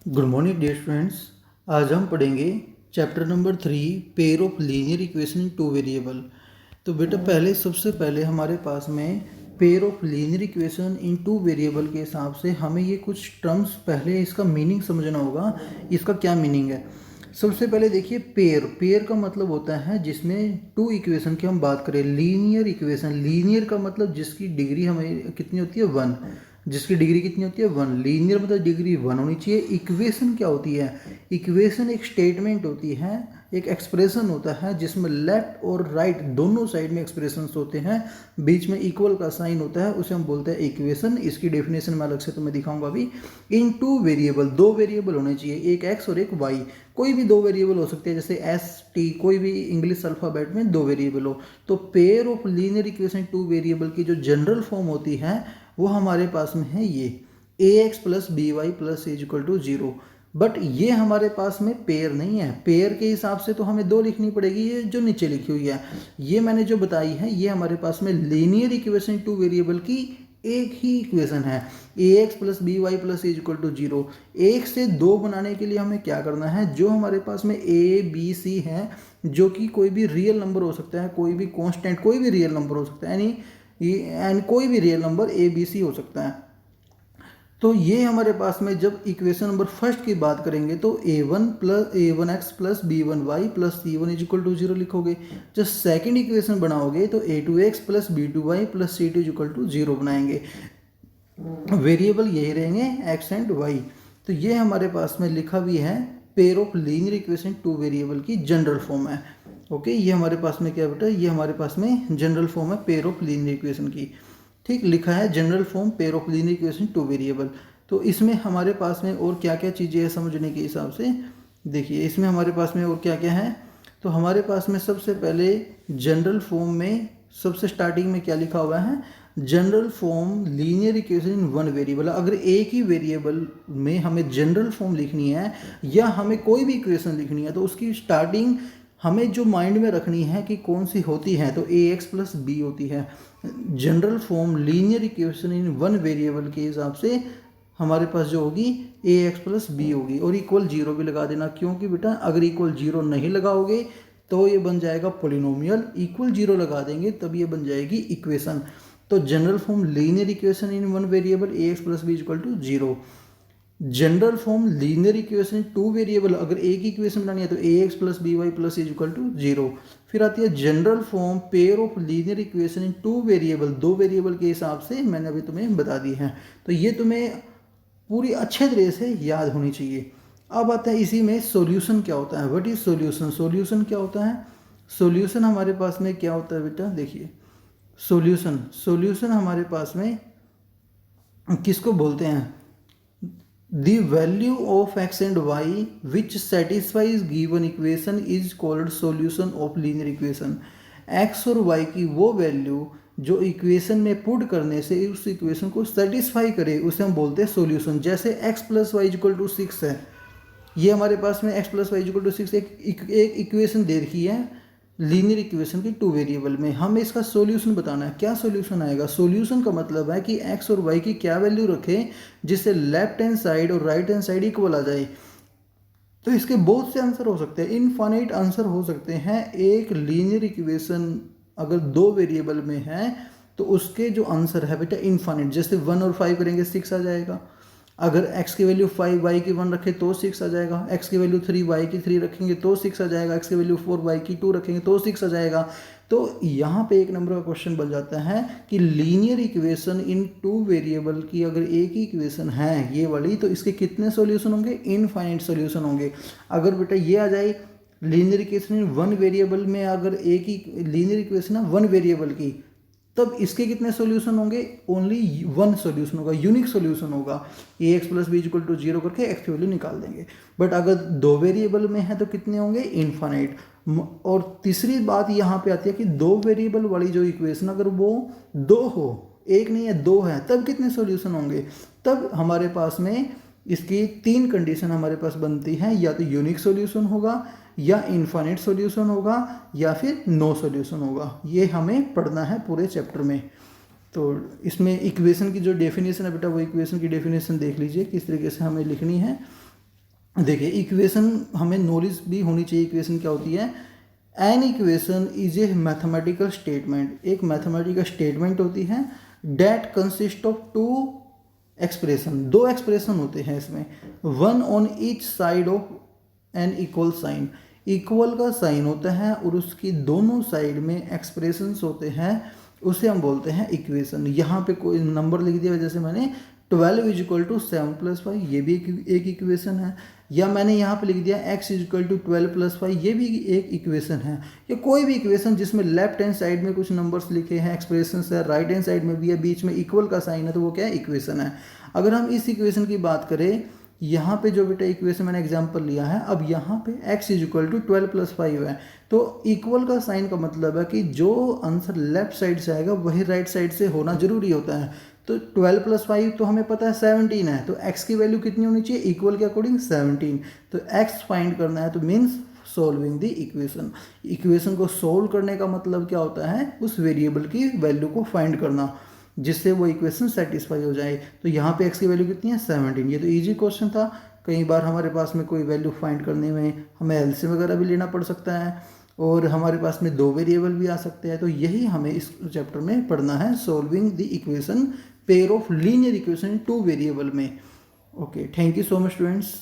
Good morning dear students. आज हम पढ़ेंगे chapter number 3 pair of linear equation in two variable. तो बेटा सबसे पहले हमारे पास में pair of linear equation in two variable के हिसाब से हमें ये कुछ टर्म्स पहले इसका मीनिंग समझना होगा। इसका क्या मीनिंग है? सबसे पहले देखिए, पेयर का मतलब होता है जिसमें टू इक्वेशन की हम बात करें। लीनियर इक्वेशन, लीनियर का मतलब जिसकी डिग्री हमें कितनी होती है, 1। जिसकी डिग्री कितनी होती है, 1। लीनियर मतलब डिग्री 1 होनी चाहिए। इक्वेशन क्या होती है? इक्वेशन एक स्टेटमेंट होती है, एक एक्सप्रेशन होता है जिसमें लेफ्ट और राइट दोनों साइड में एक्सप्रेशंस होते हैं, बीच में इक्वल का साइन होता है, उसे हम बोलते हैं इक्वेशन। इसकी डेफिनेशन मैं अलग से तुम्हें दिखाऊंगा अभी। इन टू वेरिएबल, दो वेरिएबल होने चाहिए, एक एक्स और एक वाई। कोई भी दो वेरिएबल हो सकते हैं, जैसे एस टी, कोई भी इंग्लिश अल्फ़ाबेट में दो वेरिएबल हो। तो pair of linear equation two variable की जो जनरल फॉर्म होती है वो हमारे पास में है ये a x plus b y plus is equal to 0। But ये हमारे पास में पेयर नहीं है। पेयर के हिसाब से तो हमें दो लिखनी पड़ेगी, ये जो नीचे लिखी हुई है। ये मैंने जो बताई है ये हमारे पास में लीनियर इक्वेशन टू वेरिएबल की एक ही इक्वेशन है, a x plus b y plus is equal to 0। एक से दो बनाने के लिए हमें क्या करना है, जो हमारे पास में ए बी सी है, जो कि कोई भी रियल नंबर हो सकता है, कोई भी कांस्टेंट, कोई भी रियल नंबर हो सकता है, यानी कोई भी real number A B C हो सकता है। तो ये हमारे पास में जब इक्वेशन नंबर फर्स्ट की बात करेंगे तो a1 x plus b1 y plus c1 is equal to 0 लिखोगे। जब सेकंड इक्वेशन बनाओगे तो a2 x plus b2 y plus c2 is equal to 0 बनाएंगे। वेरिएबल यही रहेंगे एक्स एंड वाई। तो ये हमारे पास में लिखा भी है, pair of linear equation two variable की जनरल फॉर्म है। ओके, ये हमारे पास में क्या बेटा, ये हमारे पास में जनरल फॉर्म है पेयर ऑफ लीनियर इक्वेशन की। ठीक, लिखा है general form pair of linear equation two variable. तो इसमें हमारे पास में और क्या क्या चीज़ें हैं समझने के हिसाब से, देखिए इसमें हमारे पास में और क्या क्या है। तो हमारे पास में सबसे पहले जनरल फॉर्म में सबसे स्टार्टिंग में क्या लिखा हुआ है, general form linear equation in one variable. अगर एक ही वेरिएबल में हमें जनरल फॉर्म लिखनी है या हमें कोई भी इक्वेशन लिखनी है तो उसकी स्टार्टिंग हमें जो माइंड में रखनी है कि कौन सी होती है, तो ए एक्स प्लस बी होती है। General form linear equation in one variable के हिसाब से हमारे पास जो होगी ए एक्स प्लस बी होगी, और इक्वल 0 भी लगा देना, क्योंकि बेटा अगर इक्वल 0 नहीं लगाओगे तो ये बन जाएगा पोलिनोमियल। इक्वल 0 लगा देंगे तब ये बन जाएगी इक्वेशन। तो general form linear equation in one variable a x plus b equal to 0। General form linear equation two variable, अगर एक ही इक्वेशन बनानी है तो a x plus b y plus is equal to 0। फिर आती है general form pair of linear equation in two variable, दो वेरिएबल के हिसाब से मैंने अभी तुम्हें बता दी है। तो ये तुम्हें पूरी अच्छे तरह से याद होनी चाहिए। अब आता है इसी में सॉल्यूशन क्या होता है। What is solution? सॉल्यूशन क्या होता है? सॉल्यूशन हमारे पास में क्या होता है बेटा, देखिए सॉल्यूशन हमारे पास में किसको बोलते हैं, the value of x and y which satisfies given equation is called solution of linear equation। x और y की वो वैल्यू जो इक्वेशन में पुट करने से उस इक्वेशन को सेटिस्फाई करे उसे हम बोलते हैं सॉल्यूशन। जैसे x plus y equal to 6 है, ये हमारे पास में x plus y equal to 6 एक इक्वेशन दे रखी है लीनियर इक्वेशन की टू वेरिएबल में। हमें इसका सॉल्यूशन बताना है। क्या सॉल्यूशन आएगा? सॉल्यूशन का मतलब है कि x और y की क्या वैल्यू रखें जिससे लेफ्ट हैंड साइड और राइट हैंड साइड इक्वल आ जाए। तो इसके बहुत से आंसर हो सकते हैं, इनफाइनाइट आंसर हो सकते हैं। एक लीनियर इक्वेशन अगर दो वेरिएबल में है तो उसके जो आंसर है बेटा इनफाइनाइट। जैसे 1 और 5 करेंगे 6 आ जाएगा। अगर x की वैल्यू 5 y की 1 रखें तो 6 आ जाएगा। x की वैल्यू 3 y की 3 रखेंगे तो 6 आ जाएगा। x की वैल्यू 4 y की 2 रखेंगे तो 6 आ जाएगा। तो यहाँ पे एक नंबर का क्वेश्चन बन जाता है कि linear equation in two variable की अगर एक ही इक्वेशन है ये वाली, तो इसके कितने सॉल्यूशन होंगे? इनफाइनाइट सॉल्यूशन होंगे। अगर बेटा ये आ जाए linear equation in one variable में, अगर एक ही लीनियर इक्वेशन है वन वेरिएबल की, तब इसके कितने सॉल्यूशन होंगे? ओनली वन सॉल्यूशन होगा, यूनिक सॉल्यूशन होगा। A x plus b equal to 0 करके एक्स की वैल्यू निकाल देंगे। बट अगर दो वेरिएबल में है तो कितने होंगे? इनफाइनाइट। और तीसरी बात यहाँ पे आती है कि दो वेरिएबल वाली जो इक्वेशन अगर वो दो हो, एक नहीं है दो है, तब कितने सॉल्यूशन होंगे? तब हमारे पास में इसकी तीन कंडीशन हमारे पास बनती हैं, या तो यूनिक सॉल्यूशन होगा, या इनफाइनाइट सॉल्यूशन होगा, या फिर नो सॉल्यूशन होगा। ये हमें पढ़ना है पूरे चैप्टर में। तो इसमें इक्वेशन की जो डेफिनेशन है बेटा, वो इक्वेशन की डेफिनेशन देख लीजिए किस तरीके से हमें लिखनी है। देखिए इक्वेशन हमें नॉलेज भी होनी चाहिए, इक्वेशन क्या होती है। An equation is a mathematical statement, एक मैथमेटिकल स्टेटमेंट होती है that consist of two expression, दो एक्सप्रेशन होते हैं इसमें, one on each side of an equal sign, equal का साइन होता है और उसकी दोनों साइड में एक्सप्रेशंस होते हैं, उसे हम बोलते हैं इक्वेशन। यहाँ पे कोई नंबर लिख दिया जैसे मैंने 12 इज इक्वल टू 7+5, ये भी एक इक्वेशन है, या मैंने यहाँ पे लिख दिया x इज इक्वल टू 12+5, ये भी एक इक्वेशन है। या कोई भी इक्वेशन जिसमें लेफ्ट हैंड साइड में कुछ नंबर्स लिखे हैं, एक्सप्रेशन है, राइट हैंड साइड में भी है, बीच में इक्वल का साइन है, तो वो क्या है, इक्वेशन है। अगर हम इस इक्वेशन की बात करें, यहाँ पे जो बेटा इक्वेशन मैंने एग्जांपल लिया है, अब यहाँ पे x इज इक्वल टू 12+5 है, तो इक्वल का साइन का मतलब है कि जो आंसर लेफ्ट साइड से आएगा वही राइट साइड से होना जरूरी होता है। तो 12+5 तो हमें पता है 17 है, तो x की वैल्यू कितनी होनी चाहिए, इक्वल के अकॉर्डिंग 17, तो x फाइंड करना है, तो means solving the equation. Equation को सोल्व करने का मतलब क्या होता है, उस वेरिएबल की वैल्यू को फाइंड करना जिससे वो इक्वेशन सेटिस्फाई हो जाए। तो यहाँ पे x की वैल्यू कितनी है, 17। ये तो इजी क्वेश्चन था। कई बार हमारे पास में कोई वैल्यू फाइंड करने में हमें एलसीएम वगैरह भी लेना पड़ सकता है, और हमारे पास में दो वेरिएबल भी आ सकते हैं। तो यही हमें इस चैप्टर में पढ़ना है, solving the equation pair of linear equation in two variable में। Okay, thank you so much students.